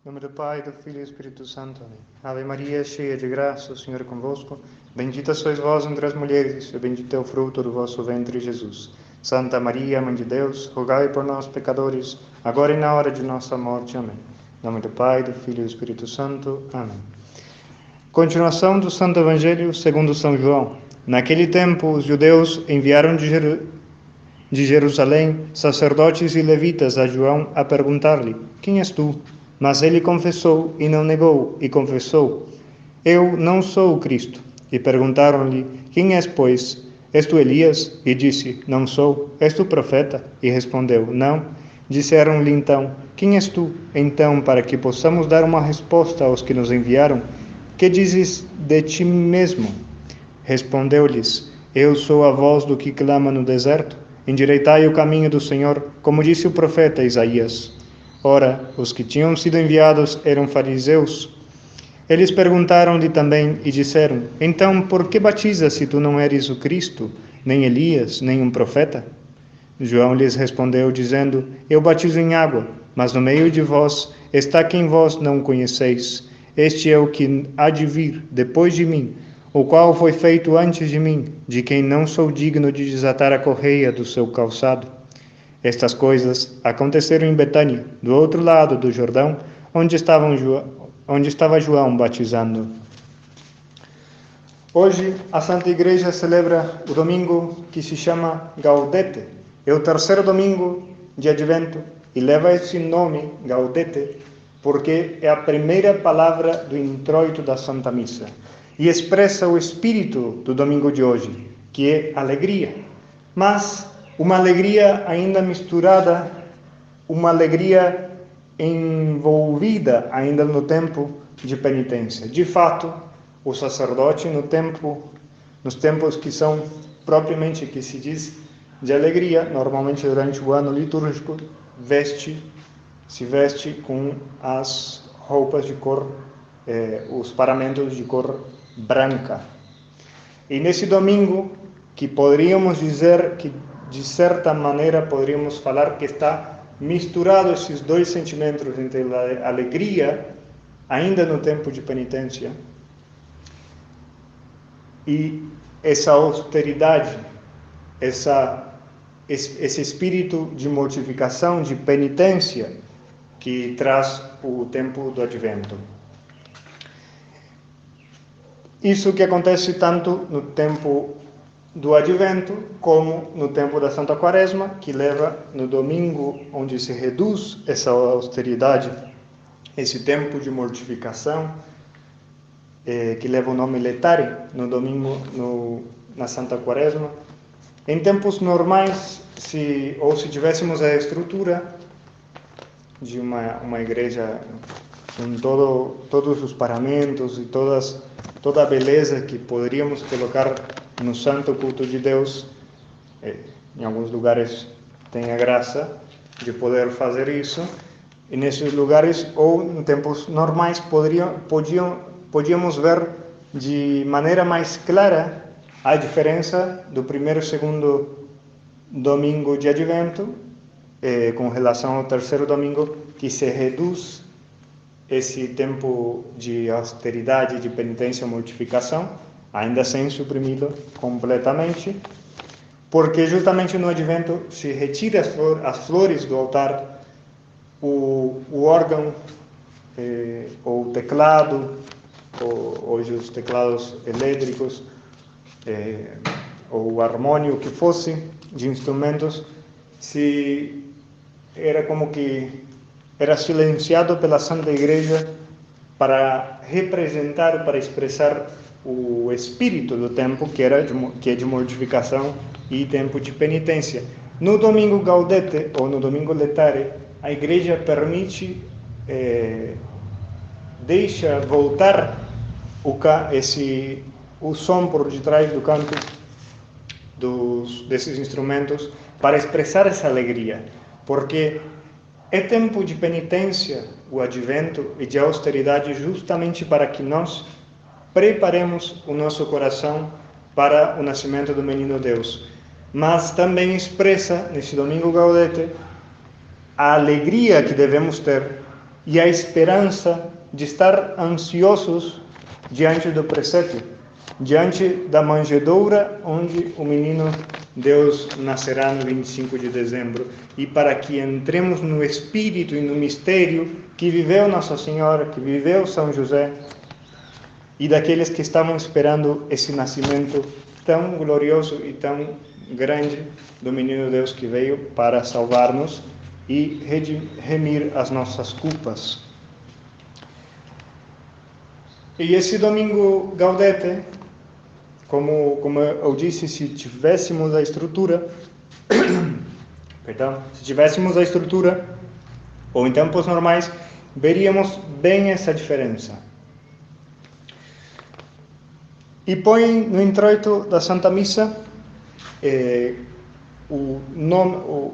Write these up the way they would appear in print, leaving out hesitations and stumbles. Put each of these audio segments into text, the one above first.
Em nome do Pai, do Filho e do Espírito Santo. Amém. Ave Maria, cheia de graça, o Senhor é convosco. Bendita sois vós entre as mulheres, e bendito é o fruto do vosso ventre, Jesus. Santa Maria, Mãe de Deus, rogai por nós, pecadores, agora e na hora de nossa morte. Amém. Em nome do Pai, do Filho e do Espírito Santo. Amém. Continuação do Santo Evangelho segundo São João. Naquele tempo, os judeus enviaram de Jerusalém sacerdotes e levitas a João a perguntar-lhe: Quem és tu? Mas ele confessou e não negou, e confessou: Eu não sou o Cristo. E perguntaram-lhe: Quem és, pois? És tu Elias? E disse: Não sou. És tu profeta? E respondeu: Não. Disseram-lhe então: Quem és tu? Então, para que possamos dar uma resposta aos que nos enviaram, que dizes de ti mesmo? Respondeu-lhes: Eu sou a voz do que clama no deserto. Endireitai o caminho do Senhor, como disse o profeta Isaías. Ora, os que tinham sido enviados eram fariseus. Eles perguntaram-lhe também e disseram: Então, por que batizas se tu não eres o Cristo, nem Elias, nem um profeta? João lhes respondeu, dizendo: Eu batizo em água, mas no meio de vós está quem vós não conheceis. Este é o que há de vir depois de mim, o qual foi feito antes de mim, de quem não sou digno de desatar a correia do seu calçado. Estas coisas aconteceram em Betânia, do outro lado do Jordão, onde estava João batizando. Hoje a Santa Igreja celebra o domingo que se chama Gaudete. É o terceiro domingo de Advento e leva esse nome, Gaudete, porque é a primeira palavra do introito da Santa Missa e expressa o espírito do domingo de hoje, que é alegria. Mas uma alegria ainda misturada, uma alegria envolvida ainda no tempo de penitência. De fato, o sacerdote nos tempos que são propriamente que se diz de alegria, normalmente durante o ano litúrgico, se veste com as roupas de cor, os paramentos de cor branca. E nesse domingo, que poderíamos dizer que de certa maneira poderíamos falar que está misturado esses dois sentimentos entre a alegria, ainda no tempo de penitência, e essa austeridade, esse espírito de mortificação, de penitência que traz o tempo do Advento. Isso que acontece tanto no tempo do Advento, como no tempo da Santa Quaresma, que leva no domingo, onde se reduz essa austeridade, esse tempo de mortificação, que leva o nome Letare, no domingo, na Santa Quaresma. Em tempos normais, se tivéssemos a estrutura de uma igreja com todos os paramentos e toda a beleza que poderíamos colocar no santo culto de Deus, em alguns lugares tem a graça de poder fazer isso, e nesses lugares, ou em tempos normais, podíamos ver de maneira mais clara a diferença do primeiro e segundo domingo de Advento, com relação ao terceiro domingo, que se reduz esse tempo de austeridade, de penitência e mortificação, ainda sem suprimi-lo completamente, porque justamente no Advento se retira as flores do altar, o órgão, ou o teclado, hoje os teclados elétricos, ou o harmônio, que fosse, de instrumentos, era como que era silenciado pela Santa Igreja para representar, para expressar o espírito do tempo, que é de mortificação e tempo de penitência. No domingo Gaudete, ou no domingo Letare, a Igreja permite, deixa voltar o som por detrás do canto desses instrumentos, para expressar essa alegria, porque é tempo de penitência, o Advento, e de austeridade, justamente para que nós preparemos o nosso coração para o nascimento do menino Deus. Mas também expressa, nesse domingo Gaudete, a alegria que devemos ter e a esperança de estar ansiosos diante do presépio, diante da manjedoura onde o menino Deus nascerá no 25 de dezembro, e para que entremos no espírito e no mistério que viveu Nossa Senhora, que viveu São José, e daqueles que estavam esperando esse nascimento tão glorioso e tão grande do menino Deus que veio para salvar-nos e remir as nossas culpas. E esse domingo Gaudete, como eu disse, se tivéssemos a estrutura, ou em tempos normais, veríamos bem essa diferença. E põe no introito da Santa Missa o nome,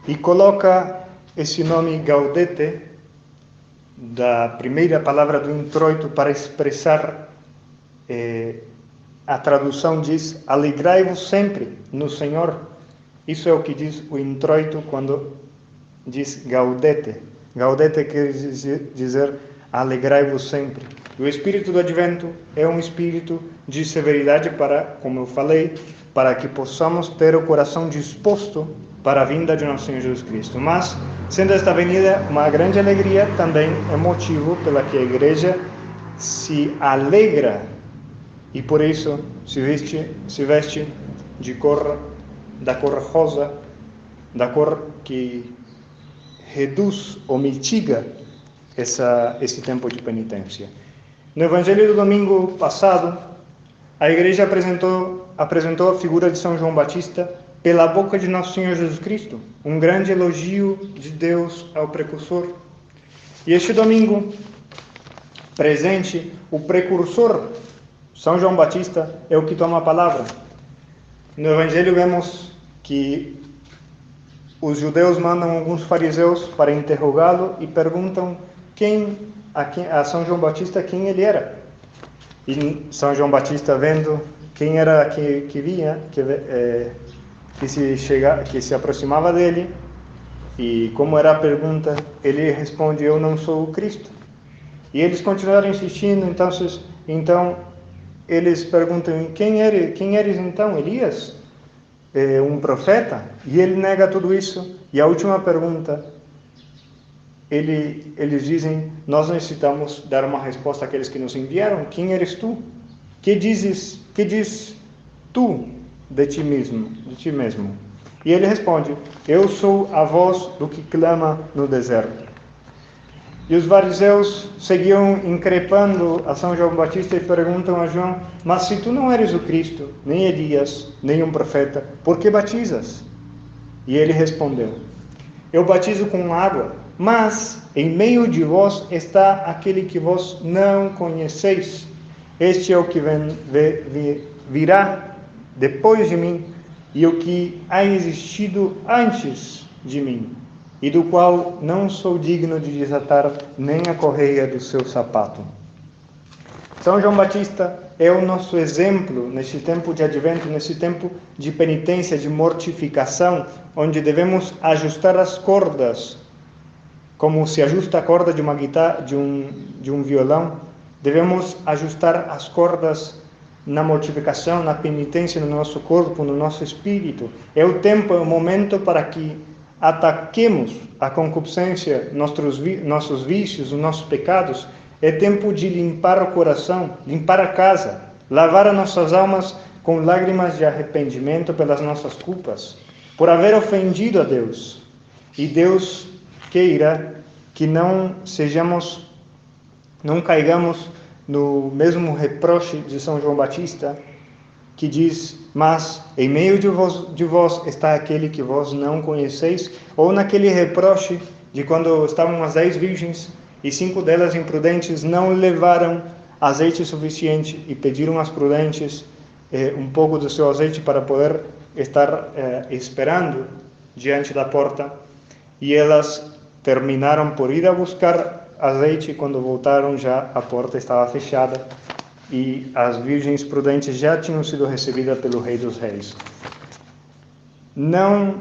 e coloca esse nome Gaudete, da primeira palavra do introito, para expressar, a tradução diz, alegrai-vos sempre no Senhor. Isso é o que diz o introito quando diz Gaudete. Gaudete quer dizer alegrai-vos sempre. O espírito do Advento é um espírito de severidade para, como eu falei, para que possamos ter o coração disposto para a vinda de nosso Senhor Jesus Cristo. Mas, sendo esta venida uma grande alegria, também é motivo pela que a Igreja se alegra e por isso se veste da cor rosa, da cor que reduz ou mitiga esse tempo de penitência. No Evangelho do domingo passado, a Igreja apresentou a figura de São João Batista pela boca de Nosso Senhor Jesus Cristo, um grande elogio de Deus ao precursor. E este domingo presente, o precursor, São João Batista, é o que toma a palavra. No Evangelho vemos que os judeus mandam alguns fariseus para interrogá-lo e perguntam a São João Batista quem ele era. E São João Batista, vendo quem era que vinha, que se aproximava dele, e como era a pergunta, ele responde: eu não sou o Cristo. E eles continuaram insistindo, então eles perguntam: quem eres então? Elias? Um profeta? E ele nega tudo isso. E a última pergunta, eles dizem: nós necessitamos dar uma resposta àqueles que nos enviaram. Quem eres tu? Que diz tu de ti mesmo? E ele responde: eu sou a voz do que clama no deserto. E os fariseus seguiam increpando a São João Batista e perguntam a João: mas se tu não eres o Cristo, nem Elias, nem um profeta, por que batizas? E ele respondeu: eu batizo com água, mas em meio de vós está aquele que vós não conheceis. Este é o que virá depois de mim, e o que há existido antes de mim, e do qual não sou digno de desatar nem a correia do seu sapato. São João Batista é o nosso exemplo nesse tempo de advento, nesse tempo de penitência, de mortificação, onde devemos ajustar as cordas, como se ajusta a corda de uma guitarra, de um violão. Devemos ajustar as cordas na mortificação, na penitência, no nosso corpo, no nosso espírito. É o tempo, é o momento para que ataquemos a concupiscência, nossos vícios, os nossos pecados. É tempo de limpar o coração, limpar a casa, lavar as nossas almas com lágrimas de arrependimento pelas nossas culpas, por haver ofendido a Deus. E Deus queira que não caigamos no mesmo reproche de São João Batista, que diz: mas em meio de vós está aquele que vós não conheceis, ou naquele reproche de quando estavam as 10 virgens e 5 delas imprudentes não levaram azeite suficiente e pediram às prudentes um pouco do seu azeite para poder estar esperando diante da porta, e elas terminaram por ir a buscar azeite, e quando voltaram já a porta estava fechada e as virgens prudentes já tinham sido recebidas pelo Rei dos Reis. Não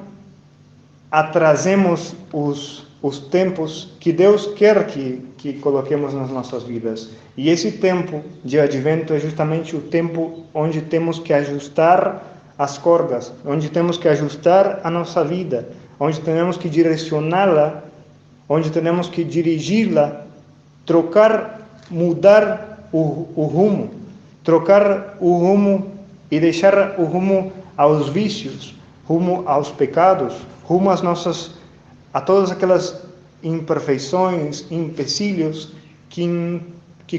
atrasemos os os tempos que Deus quer que coloquemos nas nossas vidas. E esse tempo de advento é justamente o tempo onde temos que ajustar as cordas, onde temos que ajustar a nossa vida, onde temos que direcioná-la, onde temos que dirigi-la, mudar o rumo, trocar o rumo e deixar o rumo aos vícios, rumo aos pecados, rumo a todas aquelas imperfeições, empecilhos que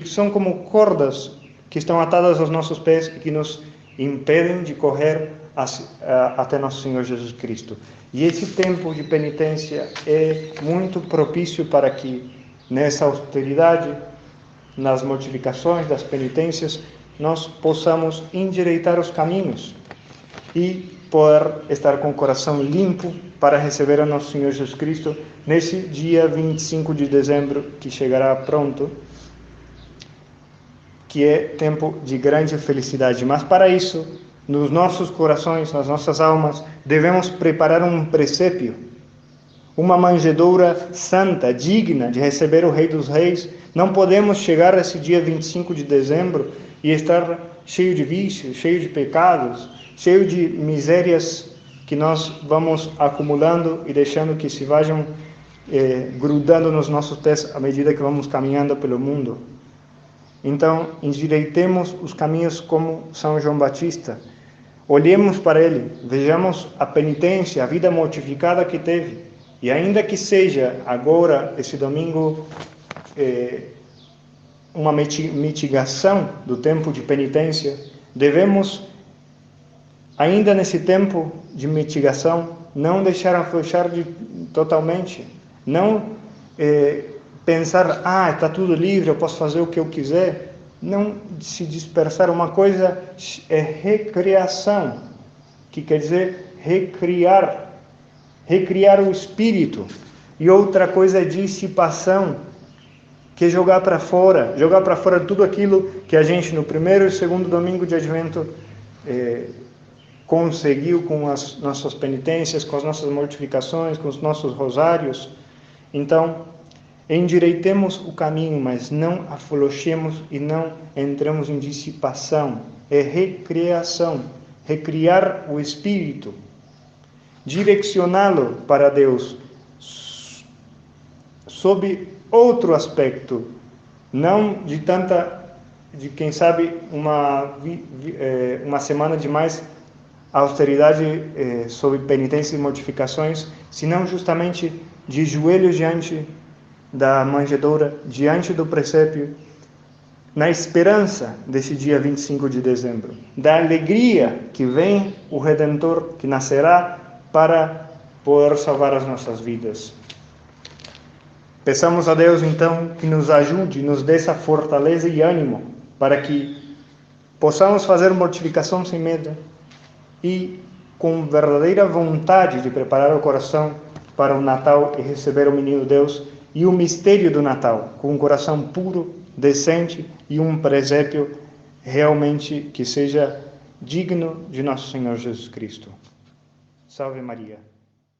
são como cordas que estão atadas aos nossos pés e que nos impedem de correr até nosso Senhor Jesus Cristo. E esse tempo de penitência é muito propício para que nessa austeridade, nas mortificações das penitências, nós possamos endireitar os caminhos e poder estar com o coração limpo para receber a nosso Senhor Jesus Cristo nesse dia 25 de dezembro que chegará pronto, que é tempo de grande felicidade. Mas para isso, nos nossos corações, nas nossas almas, devemos preparar um presépio, uma manjedoura santa, digna de receber o Rei dos Reis. Não podemos chegar a esse dia 25 de dezembro e estar cheio de vícios, cheio de pecados, cheio de misérias que nós vamos acumulando e deixando que se vão grudando nos nossos pés à medida que vamos caminhando pelo mundo. Então, endireitemos os caminhos como São João Batista. Olhemos para ele, vejamos a penitência, a vida mortificada que teve. E ainda que seja agora, esse domingo, uma mitigação do tempo de penitência, devemos, ainda nesse tempo de mitigação, não deixar afrouxar totalmente, não pensar, está tudo livre, eu posso fazer o que eu quiser, não se dispersar. Uma coisa é recriação, que quer dizer recriar o espírito, e outra coisa é dissipação, que é jogar para fora tudo aquilo que a gente no primeiro e segundo domingo de Advento conseguiu com as nossas penitências, com as nossas mortificações, com os nossos rosários. Então, endireitemos o caminho, mas não afrouxemos e não entremos em dissipação. É recriação, recriar o espírito, direcioná-lo para Deus, sob outro aspecto, não de quem sabe uma semana de mais austeridade sob penitência e mortificações, senão justamente de joelhos diante da manjedoura, diante do presépio, na esperança desse dia 25 de dezembro, da alegria que vem o Redentor, que nascerá para poder salvar as nossas vidas. Peçamos a Deus, então, que nos ajude, nos dê essa fortaleza e ânimo, para que possamos fazer mortificação sem medo e com verdadeira vontade de preparar o coração para o Natal e receber o Menino Deus e o mistério do Natal, com um coração puro, decente e um presépio realmente que seja digno de nosso Senhor Jesus Cristo. Salve Maria.